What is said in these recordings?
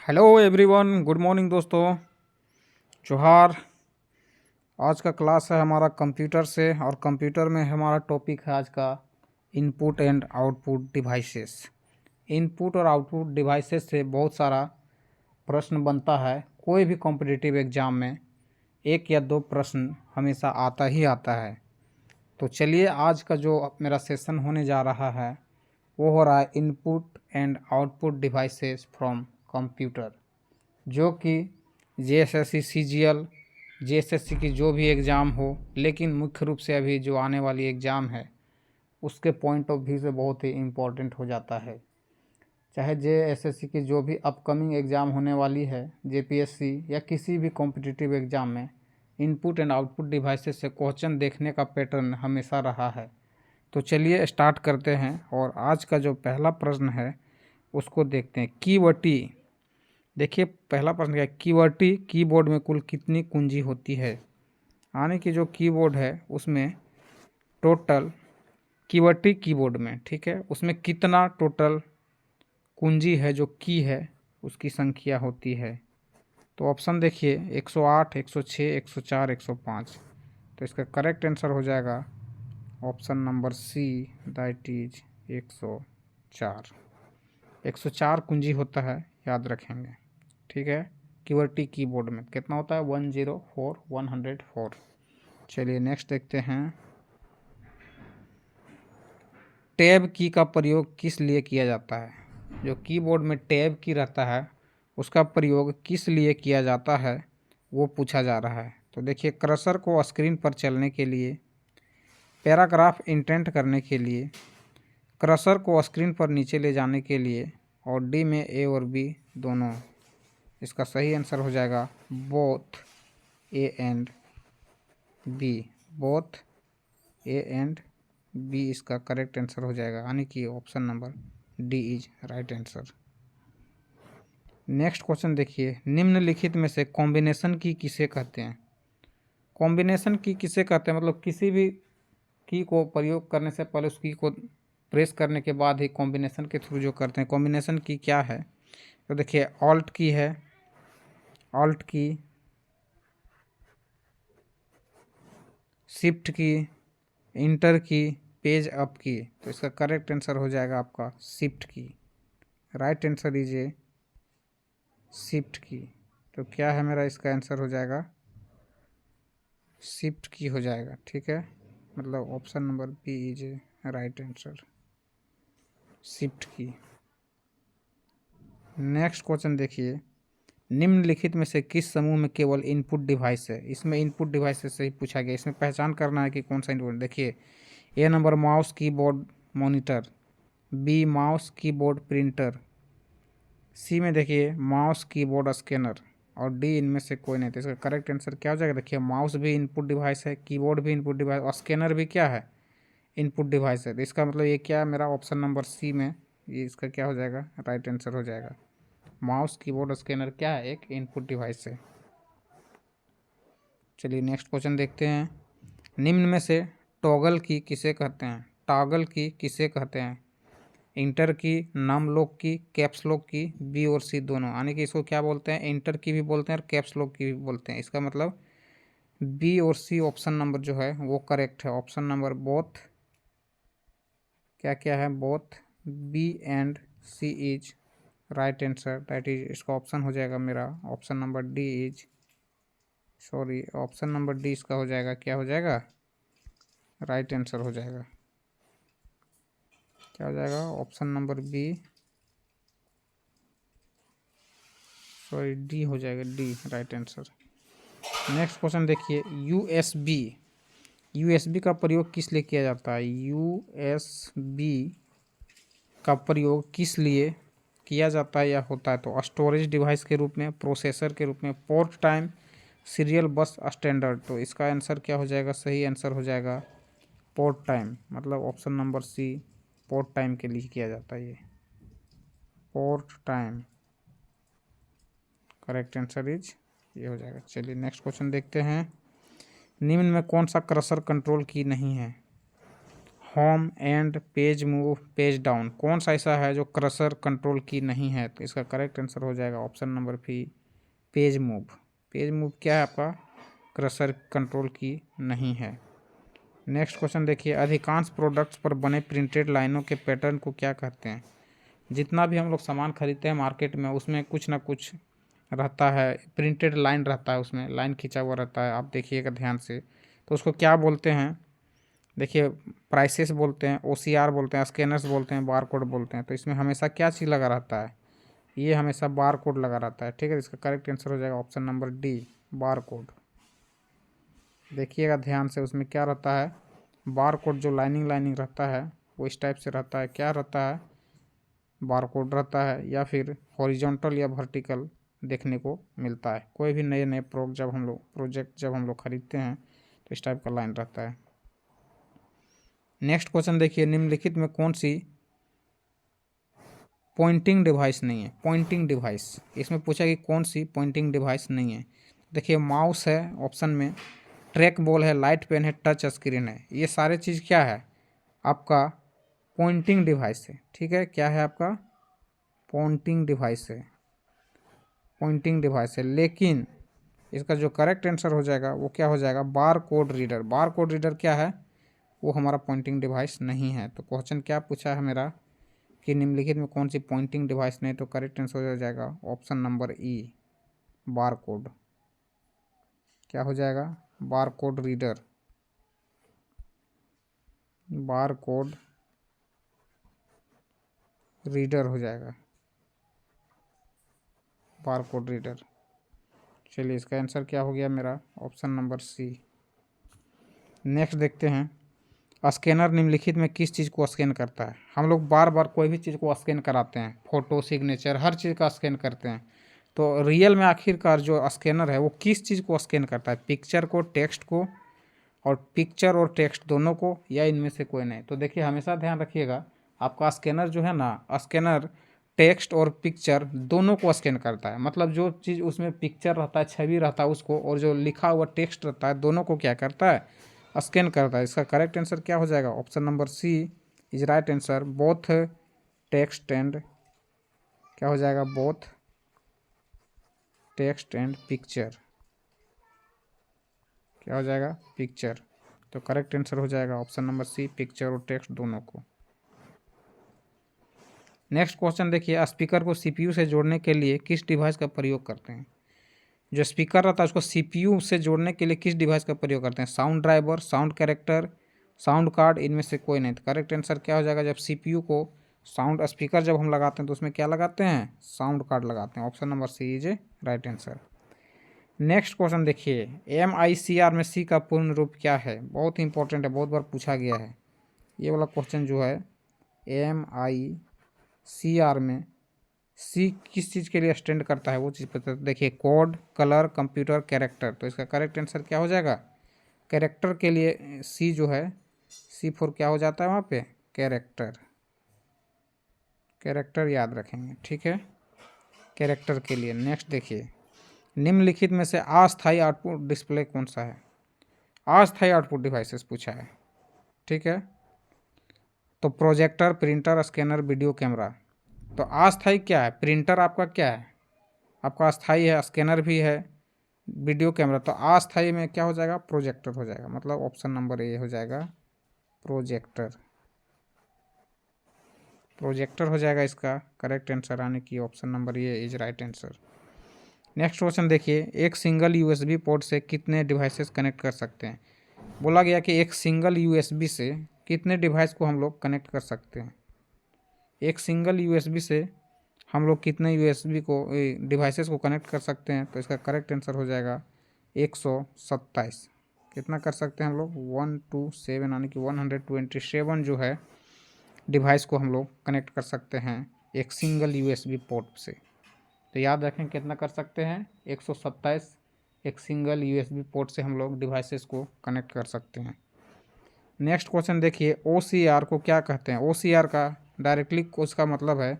Hello everyone, good morning दोस्तों। जोहार। आज का क्लास है हमारा कंप्यूटर से, और कंप्यूटर में हमारा टॉपिक है आज का input and output devices. Input और आउटपुट डिवाइसेस से बहुत सारा प्रश्न बनता है। कोई भी कॉम्पिटिटिव एग्ज़ाम में एक या दो प्रश्न हमेशा आता ही आता है। तो चलिए, आज का जो मेरा सेशन होने जा रहा है वो हो रहा है input and output devices from computer, जो कि जेएसएससी सीजीएल जेएसएससी की जो भी एग्ज़ाम हो, लेकिन मुख्य रूप से अभी जो आने वाली एग्ज़ाम है उसके पॉइंट ऑफ व्यू से बहुत ही इम्पोर्टेंट हो जाता है। चाहे जेएसएससी की जो भी अपकमिंग एग्ज़ाम होने वाली है, जेपीएससी या किसी भी कॉम्पिटिटिव एग्ज़ाम में इनपुट एंड आउटपुट डिवाइसेस से क्वेश्चन देखने का पैटर्न हमेशा रहा है। तो चलिए स्टार्ट करते हैं, और आज का जो पहला प्रश्न है उसको देखते हैं। कीवर्टी। देखिए, पहला प्रश्न क्या है। कीवर्टी कीबोर्ड में कुल कितनी कुंजी होती है? यानी कि जो कीबोर्ड है उसमें टोटल कीवर्टी कीबोर्ड में, ठीक है, उसमें कितना टोटल कुंजी है, जो की है उसकी संख्या होती है। तो ऑप्शन देखिए, 108, 106, 104, 105। तो इसका करेक्ट आंसर हो जाएगा option number C, that is 104। 104 कुंजी होता है, याद रखेंगे, ठीक है। कीवर्टी कीबोर्ड में कितना होता है? 104, 104। चलिए नेक्स्ट देखते हैं। टैब की का प्रयोग किस लिए किया जाता है? जो कीबोर्ड में टैब की रहता है उसका प्रयोग किस लिए किया जाता है वो पूछा जा रहा है। तो देखिए, कर्सर को स्क्रीन पर चलने के लिए, पैराग्राफ इंटेंट करने के लिए, कर्सर को स्क्रीन पर नीचे ले जाने के लिए, और डी में ए और बी दोनों। इसका सही आंसर हो जाएगा both A and B. Both A and B इसका करेक्ट आंसर हो जाएगा, यानी कि option number D is right answer. Next question देखिए, निम्नलिखित में से कॉम्बिनेशन की किसे कहते हैं? कॉम्बिनेशन की किसे कहते हैं? मतलब किसी भी की को प्रयोग करने से पहले उस की को प्रेस करने के बाद ही कॉम्बिनेशन के थ्रू जो करते हैं, कॉम्बिनेशन की क्या है? तो देखिए, ऑल्ट की है, ऑल्ट की, शिफ्ट की, इंटर की, पेज अप की। तो इसका करेक्ट आंसर हो जाएगा आपका शिफ्ट की। Right answer is a shift की। तो क्या है मेरा इसका आंसर हो जाएगा शिफ्ट की हो जाएगा, ठीक है। मतलब option number B is a right answer, shift की। नेक्स्ट क्वेश्चन देखिए, निम्नलिखित में से किस समूह में केवल इनपुट डिवाइस है? इसमें इनपुट डिवाइस से ही पूछा गया, इसमें पहचान करना है कि कौन सा इनपुट। देखिए, A number mouse keyboard monitor, B mouse keyboard printer, C में देखिए माउस कीबोर्ड स्कैनर, और डी इनमें से कोई नहीं। तो इसका करेक्ट आंसर क्या हो जाएगा? देखिए, माउस भी इनपुट डिवाइस है, कीबोर्ड भी इनपुट डिवाइस, और स्कैनर भी क्या है? इनपुट डिवाइस है। तो इसका मतलब ये क्या है? मेरा ऑप्शन नंबर सी में ये इसका क्या हो जाएगा? राइट आंसर हो जाएगा। माउस कीबोर्ड स्कैनर क्या है? एक इनपुट डिवाइस है। चलिए नेक्स्ट क्वेश्चन देखते हैं। निम्न में से टॉगल की किसे कहते हैं? टॉगल की किसे कहते हैं? इंटर की, नम लॉक की, कैप्स लॉक की, बी और सी दोनों। यानी कि इसको क्या बोलते हैं? इंटर की भी बोलते हैं और कैप्स लॉक की भी बोलते हैं। इसका मतलब बी और सी ऑप्शन नंबर जो है वो करेक्ट है। ऑप्शन नंबर बोथ क्या क्या है? Both B and C is right answer, that is इसका ऑप्शन हो जाएगा मेरा option number D is, sorry, option number D इसका हो जाएगा, क्या हो जाएगा? राइट आंसर हो जाएगा। क्या हो जाएगा? Option number B, sorry D हो जाएगा, D right answer. Next question देखिए, यूएसबी। यूएसबी का प्रयोग किस लिए किया जाता है? यूएसबी का प्रयोग किस लिए किया जाता है या होता है? तो स्टोरेज डिवाइस के रूप में, प्रोसेसर के रूप में, पोर्ट टाइम, सीरियल बस स्टैंडर्ड। तो इसका आंसर क्या हो जाएगा? सही आंसर हो जाएगा पोर्ट टाइम। मतलब ऑप्शन नंबर सी, पोर्ट टाइम के लिए किया जाता है ये, port time. Correct answer is ये हो जाएगा। चलिए नेक्स्ट क्वेश्चन देखते हैं। निम्न में कौन सा क्रसर कंट्रोल की नहीं है? Home and page move page down कौन सा ऐसा है जो क्रसर कंट्रोल की नहीं है? तो इसका करेक्ट आंसर हो जाएगा option number B, page move. Page move क्या है आपका? क्रसर कंट्रोल की नहीं है। नेक्स्ट क्वेश्चन देखिए, अधिकांश प्रोडक्ट्स पर बने प्रिंटेड लाइनों के पैटर्न को क्या कहते हैं? जितना भी हम लोग सामान खरीदते हैं मार्केट में, उसमें कुछ ना कुछ रहता है, प्रिंटेड लाइन रहता है, उसमें लाइन खींचा हुआ रहता है, आप देखिएगा ध्यान से। तो उसको क्या बोलते हैं? देखिए, प्राइसेस बोलते हैं, OCR बोलते हैं, स्कैनर्स बोलते हैं, बार कोड बोलते हैं। तो इसमें हमेशा क्या चीज़ लगा रहता है? ये हमेशा बार कोड लगा रहता है, ठीक है। इसका करेक्ट आंसर हो जाएगा option number D, bar code. देखिएगा ध्यान से, उसमें क्या रहता है? बार कोड जो लाइनिंग रहता है वो इस टाइप से रहता है। क्या रहता है? बार कोड रहता है, या फिर हॉरिजॉन्टल या वर्टिकल देखने को मिलता है। कोई भी नए नए प्रोजेक्ट जब हम लोग खरीदते हैं तो इस टाइप का लाइन रहता है। नेक्स्ट क्वेश्चन देखिए, निम्नलिखित में कौन सी पॉइंटिंग डिवाइस नहीं है? पॉइंटिंग डिवाइस, इसमें पूछा कि कौन सी पॉइंटिंग डिवाइस नहीं है। देखिए, माउस है ऑप्शन में, ट्रैक बॉल है, लाइट पेन है, टच स्क्रीन है। ये सारे चीज़ क्या है? आपका पॉइंटिंग डिवाइस है, ठीक है। क्या है आपका? पॉइंटिंग डिवाइस है, पॉइंटिंग डिवाइस है। लेकिन इसका जो करेक्ट आंसर हो जाएगा वो क्या हो जाएगा? Bar code reader. Bar code reader क्या है? वो हमारा पॉइंटिंग डिवाइस नहीं है। तो क्वेश्चन क्या पूछा है मेरा कि निम्नलिखित में कौन सी पॉइंटिंग डिवाइस नहीं? तो करेक्ट आंसर हो जाएगा ऑप्शन नंबर ई, बार कोड। क्या हो जाएगा? Bar code reader, bar code reader हो जाएगा, बार कोड रीडर। चलिए, इसका आंसर क्या हो गया मेरा? Option number C. नेक्स्ट देखते हैं, स्कैनर निम्नलिखित में किस चीज़ को स्कैन करता है? हम लोग बार बार कोई भी चीज़ को स्कैन कराते हैं, फोटो, सिग्नेचर, हर चीज़ का स्कैन करते हैं। तो रियल में आखिरकार जो स्कैनर है वो किस चीज़ को स्कैन करता है? पिक्चर को, टेक्स्ट को, और पिक्चर और टेक्स्ट दोनों को, या इनमें से कोई नहीं? तो देखिए, हमेशा ध्यान रखिएगा, आपका स्कैनर जो है ना, स्कैनर टेक्स्ट और पिक्चर दोनों को स्कैन करता है। मतलब जो चीज़ उसमें पिक्चर रहता है, छवि रहता है उसको, और जो लिखा हुआ टेक्स्ट रहता है, दोनों को क्या करता है? स्कैन करता है। इसका करेक्ट आंसर क्या हो जाएगा? Option number C is right answer, both text and, क्या हो जाएगा? Both text and picture. क्या हो जाएगा? पिक्चर। तो करेक्ट आंसर हो जाएगा ऑप्शन नंबर सी, पिक्चर और टेक्स्ट दोनों को। नेक्स्ट क्वेश्चन देखिए, स्पीकर को CPU से जोड़ने के लिए किस डिवाइस का प्रयोग करते हैं? जो स्पीकर रहता है उसको CPU से जोड़ने के लिए किस डिवाइस का प्रयोग करते हैं? Sound driver, sound character, sound card, इनमें से कोई नहीं। तो करेक्ट आंसर क्या हो जाएगा? जब CPU को साउंड स्पीकर जब हम लगाते हैं तो उसमें क्या लगाते हैं? साउंड कार्ड लगाते हैं। Option number C is right answer. Next question देखिए, MICR में C का पूर्ण रूप क्या है? बहुत ही इंपॉर्टेंट है, बहुत बार पूछा गया है ये वाला क्वेश्चन जो है। MICR में C किस चीज़ के लिए स्टैंड करता है वो चीज़ पता। देखिए, कोड, कलर, कंप्यूटर, कैरेक्टर। तो इसका करेक्ट आंसर क्या हो जाएगा? कैरेक्टर के लिए C जो है, C4 क्या हो जाता है वहाँ पे? कैरेक्टर। कैरेक्टर याद रखेंगे, ठीक है, कैरेक्टर के लिए। नेक्स्ट देखिए, निम्नलिखित में से अस्थायी आउटपुट डिस्प्ले कौन सा है? अस्थायी आउटपुट डिवाइसेस पूछा है, ठीक है। तो projector, printer, scanner, video camera. तो अस्थायी क्या है? प्रिंटर आपका क्या है? आपका अस्थायी है, स्कैनर भी है, वीडियो कैमरा। तो अस्थायी में क्या हो जाएगा? प्रोजेक्टर हो जाएगा। मतलब ऑप्शन नंबर ए हो जाएगा, प्रोजेक्टर। प्रोजेक्टर हो जाएगा इसका करेक्ट आंसर, आने की option number A is right answer. Next question देखिए, एक सिंगल USB पोर्ट से कितने डिवाइसेस कनेक्ट कर सकते हैं? बोला गया कि एक सिंगल USB से कितने डिवाइस को हम लोग कनेक्ट कर सकते हैं? एक सिंगल USB से हम लोग कितने USB को डिवाइसेस को कनेक्ट कर सकते हैं? तो इसका करेक्ट आंसर हो जाएगा 127। कितना कर सकते हैं हम लोग? 127, यानी कि 127 जो है डिवाइस को हम लोग कनेक्ट कर सकते हैं एक सिंगल USB पोर्ट से। तो याद रखें, कितना कर सकते हैं? 127 एक सिंगल USB पोर्ट से हम लोग डिवाइसेस को कनेक्ट कर सकते हैं। नेक्स्ट क्वेश्चन देखिए, OCR को क्या कहते हैं? OCR का डायरेक्टली उसका मतलब है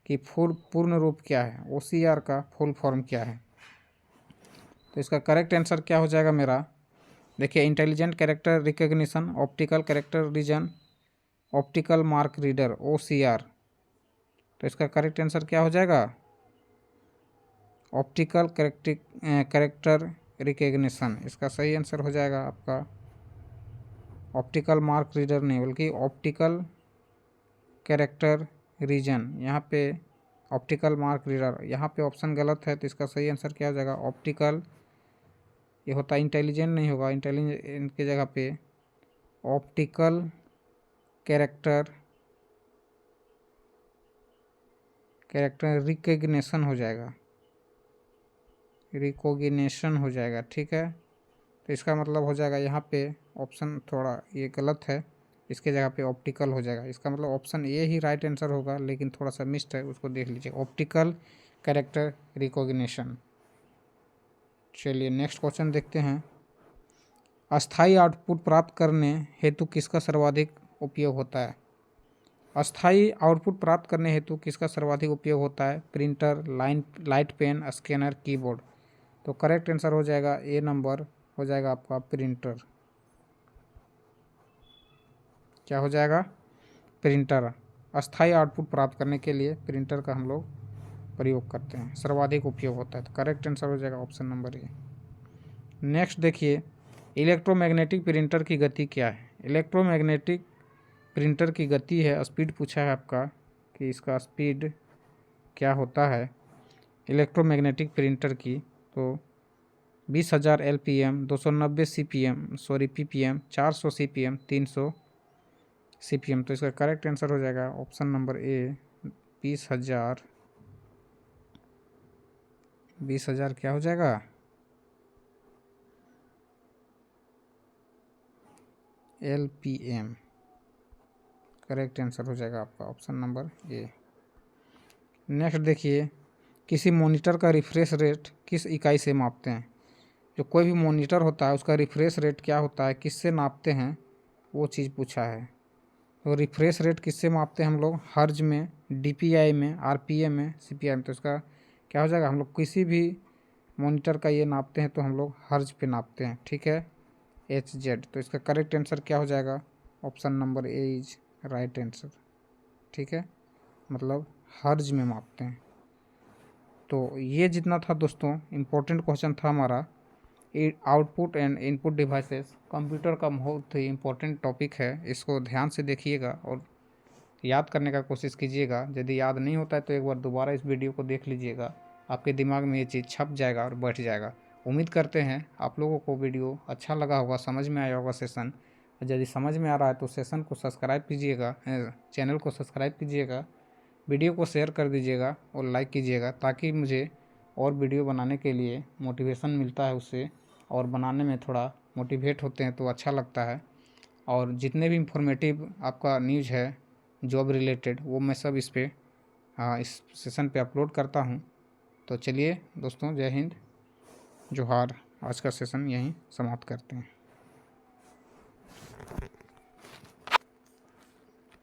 कि पूर्ण रूप क्या है? OCR का फुल फॉर्म क्या है? तो इसका करेक्ट आंसर क्या हो जाएगा मेरा? देखिए, intelligent character recognition, optical character reason, optical mark reader OCR। तो इसका करेक्ट आंसर क्या हो जाएगा? Optical character recognition. इसका सही आंसर हो जाएगा आपका ऑप्टिकल मार्क रीडर नहीं बल्कि ऑप्टिकल कैरेक्टर रीजन। यहाँ पे ऑप्टिकल मार्क रीडर, यहाँ पे ऑप्शन गलत है, तो इसका सही आंसर क्या हो जाएगा? ऑप्टिकल, ये होता इंटेलिजेंट नहीं होगा, इंटेलिजेंट की जगह पे ऑप्टिकल कैरेक्टर रिकग्निशन हो जाएगा, रिकॉग्निशन हो जाएगा। ठीक है, तो इसका मतलब हो जाएगा यहाँ पे ऑप्शन थोड़ा ये गलत है, इसके जगह पे ऑप्टिकल हो जाएगा। इसका मतलब option A he right answer होगा, लेकिन थोड़ा सा मिस्ड है, उसको देख लीजिए, ऑप्टिकल कैरेक्टर रिकॉग्निशन। चलिए नेक्स्ट क्वेश्चन देखते हैं। अस्थायी आउटपुट प्राप्त करने हेतु किसका सर्वाधिक उपयोग होता है? अस्थायी आउटपुट प्राप्त करने हेतु किसका सर्वाधिक उपयोग होता है? Printer, light pen, scanner, keyboard. तो करेक्ट आंसर हो जाएगा ए नंबर, हो जाएगा आपका प्रिंटर। क्या हो जाएगा? प्रिंटर। अस्थायी आउटपुट प्राप्त करने के लिए प्रिंटर का हम लोग प्रयोग करते हैं, सर्वाधिक उपयोग होता है। तो करेक्ट आंसर हो जाएगा ऑप्शन नंबर ए। नेक्स्ट देखिए, इलेक्ट्रोमैग्नेटिक प्रिंटर की गति क्या है? इलेक्ट्रोमैग्नेटिक प्रिंटर की गति है, स्पीड पूछा है आपका कि इसका स्पीड क्या होता है इलेक्ट्रोमैग्नेटिक प्रिंटर की। तो 20,000 LPM, 290 PPM, 400 CPM, 300 CPM। तो इसका करेक्ट आंसर हो जाएगा ऑप्शन नंबर ए 20,000 क्या हो जाएगा? LPM। करेक्ट आंसर हो जाएगा आपका ऑप्शन नंबर ए। नेक्स्ट देखिए, किसी मॉनिटर का रिफ्रेश रेट किस इकाई से मापते हैं? जो कोई भी मॉनिटर होता है उसका रिफ्रेश रेट क्या होता है, किससे नापते हैं, वो चीज़ पूछा है। तो रिफ्रेश रेट किससे मापते हैं हम लोग? हर्ज में, DPI में, RPM में, CPI में। तो इसका क्या हो जाएगा? हम लोग किसी भी मॉनिटर का ये नापते हैं तो हम लोग हर्ज पे नापते हैं। ठीक है, HZ। तो इसका करेक्ट आंसर क्या हो जाएगा? Option number A is right answer. ठीक है, मतलब हर्ज में मापते हैं। तो ये जितना था दोस्तों इम्पोर्टेंट क्वेश्चन था हमारा output and input devices. Computer का बहुत ही इम्पोर्टेंट टॉपिक है, इसको ध्यान से देखिएगा और याद करने का कोशिश कीजिएगा। यदि याद नहीं होता है तो एक बार दोबारा इस वीडियो को देख लीजिएगा, आपके दिमाग में ये चीज़ छप जाएगा और बैठ जाएगा। उम्मीद करते हैं आप लोगों को वीडियो अच्छा लगा होगा, समझ में आया होगा सेशन। यदि समझ में आ रहा है तो सेशन को सब्सक्राइब कीजिएगा, चैनल को सब्सक्राइब कीजिएगा, वीडियो को शेयर कर दीजिएगा और लाइक कीजिएगा, ताकि मुझे और वीडियो बनाने के लिए मोटिवेशन मिलता है उससे, और बनाने में थोड़ा मोटिवेट होते हैं तो अच्छा लगता है। और जितने भी इंफॉर्मेटिव आपका न्यूज़ है जॉब रिलेटेड, वो मैं सब इस पे इस सेशन पे अपलोड करता हूँ। तो चलिए दोस्तों, जय हिंद, जोहार। आज का सेशन यहीं समाप्त करते हैं।